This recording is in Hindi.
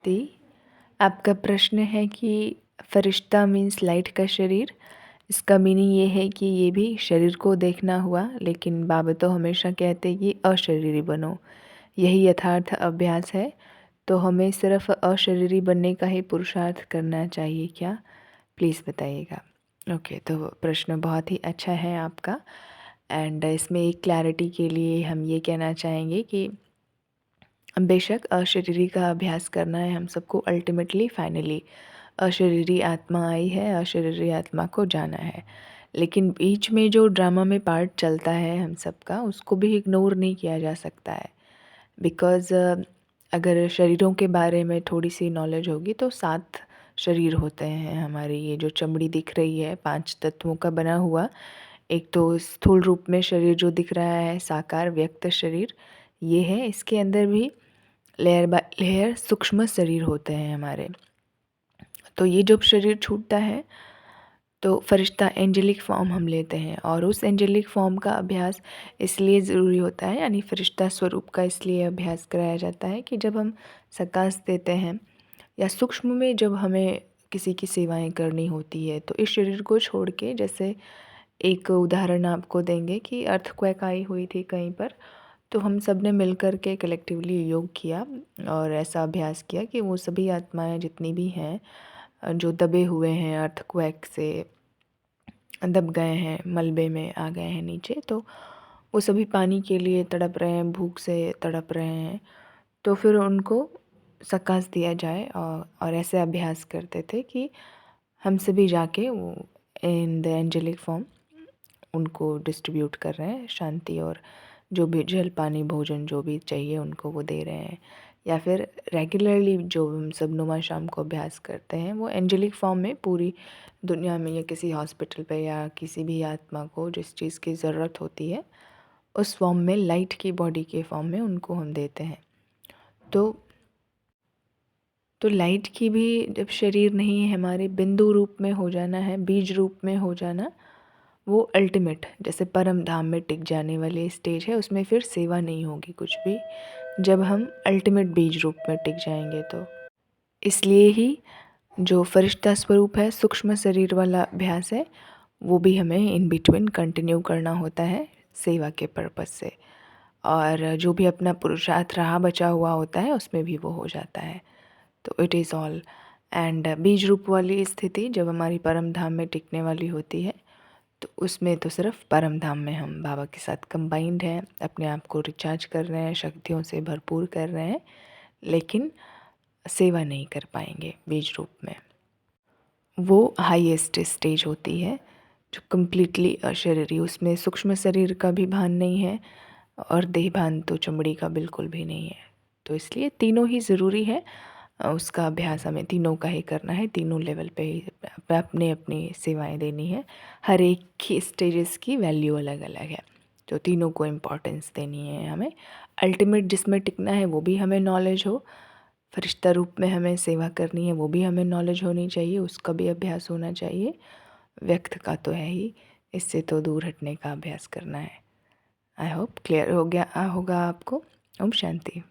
शांति। आपका प्रश्न है कि फरिश्ता मीन्स लाइट का शरीर। इसका मीनिंग ये है कि ये भी शरीर को देखना हुआ, लेकिन बाबा तो हमेशा कहते कि अशरीरी बनो, यही यथार्थ अभ्यास है। तो हमें सिर्फ अशरीरी बनने का ही पुरुषार्थ करना चाहिए क्या? प्लीज़ बताइएगा। ओके, तो प्रश्न बहुत ही अच्छा है आपका। एंड इसमें एक क्लैरिटी के लिए हम ये कहना चाहेंगे कि बेशक अशरीरी का अभ्यास करना है हम सबको। अल्टीमेटली फाइनली अशरीरी आत्मा आई है, अशरीरी आत्मा को जाना है। लेकिन बीच में जो ड्रामा में पार्ट चलता है हम सबका, उसको भी इग्नोर नहीं किया जा सकता है। बिकॉज़ अगर शरीरों के बारे में थोड़ी सी नॉलेज होगी तो 7 शरीर होते हैं हमारी। ये जो चमड़ी दिख रही है 5 तत्वों का बना हुआ, एक तो स्थूल रूप में शरीर जो दिख रहा है साकार व्यक्त शरीर, ये है। इसके अंदर भी लेयर बाय लेयर सूक्ष्म शरीर होते हैं हमारे। तो ये जब शरीर छूटता है तो फरिश्ता एंजेलिक फॉर्म हम लेते हैं, और उस एंजेलिक फॉर्म का अभ्यास इसलिए ज़रूरी होता है, यानी फरिश्ता स्वरूप का इसलिए अभ्यास कराया जाता है कि जब हम सकाश देते हैं या सूक्ष्म में जब हमें किसी की सेवाएं करनी होती है, तो इस शरीर को छोड़ के, जैसे एक उदाहरण आपको देंगे कि अर्थक्वेक आई हुई थी कहीं पर, तो हम सब ने मिलकर के कलेक्टिवली योग किया और ऐसा अभ्यास किया कि वो सभी आत्माएं जितनी भी हैं जो दबे हुए हैं, अर्थक्वेक से दब गए हैं, मलबे में आ गए हैं नीचे, तो वो सभी पानी के लिए तड़प रहे हैं, भूख से तड़प रहे हैं। तो फिर उनको सकाश दिया जाए, और ऐसे अभ्यास करते थे कि हम सभी जाके वो इन द एंजेलिक फॉर्म उनको डिस्ट्रीब्यूट कर रहे हैं शांति, और जो भी जल पानी भोजन जो भी चाहिए उनको वो दे रहे हैं। या फिर रेगुलरली जो हम सब नुमा शाम को अभ्यास करते हैं, वो एंजेलिक फॉर्म में पूरी दुनिया में या किसी हॉस्पिटल पे या किसी भी आत्मा को जिस चीज़ की ज़रूरत होती है, उस फॉर्म में, लाइट की बॉडी के फॉर्म में उनको हम देते हैं। तो लाइट की भी जब शरीर नहीं है हमारे, बिंदु रूप में हो जाना है, बीज रूप में हो जाना, वो अल्टीमेट जैसे परम धाम में टिक जाने वाली स्टेज है। उसमें फिर सेवा नहीं होगी कुछ भी, जब हम अल्टीमेट बीज रूप में टिक जाएंगे। तो इसलिए ही जो फरिश्ता स्वरूप है, सूक्ष्म शरीर वाला अभ्यास है, वो भी हमें इन बिटवीन कंटिन्यू करना होता है सेवा के पर्पज़ से। और जो भी अपना पुरुषार्थ रहा बचा हुआ होता है उसमें भी वो हो जाता है। तो इट इज़ ऑल। एंड बीज रूप वाली स्थिति जब हमारी परम धाम में टिकने वाली होती है, तो उसमें तो सिर्फ परम धाम में हम बाबा के साथ कंबाइंड हैं, अपने आप को रिचार्ज कर रहे हैं, शक्तियों से भरपूर कर रहे हैं, लेकिन सेवा नहीं कर पाएंगे बीज रूप में। वो हाईएस्ट स्टेज होती है जो कम्प्लीटली अशरीरी, उसमें सूक्ष्म शरीर का भी भान नहीं है और देह भान तो चमड़ी का बिल्कुल भी नहीं है। तो इसलिए तीनों ही ज़रूरी है। उसका अभ्यास हमें तीनों का ही करना है, तीनों लेवल पे ही अपने अपनी सेवाएं देनी है। हर एक की स्टेजेस की वैल्यू अलग अलग है, तो तीनों को इम्पोर्टेंस देनी है हमें। अल्टीमेट जिसमें टिकना है वो भी हमें नॉलेज हो, फरिश्ता रूप में हमें सेवा करनी है वो भी हमें नॉलेज होनी चाहिए, उसका भी अभ्यास होना चाहिए। व्यक्त का तो है ही, इससे तो दूर हटने का अभ्यास करना है। आई होप क्लियर हो गया होगा आपको। ओम शांति।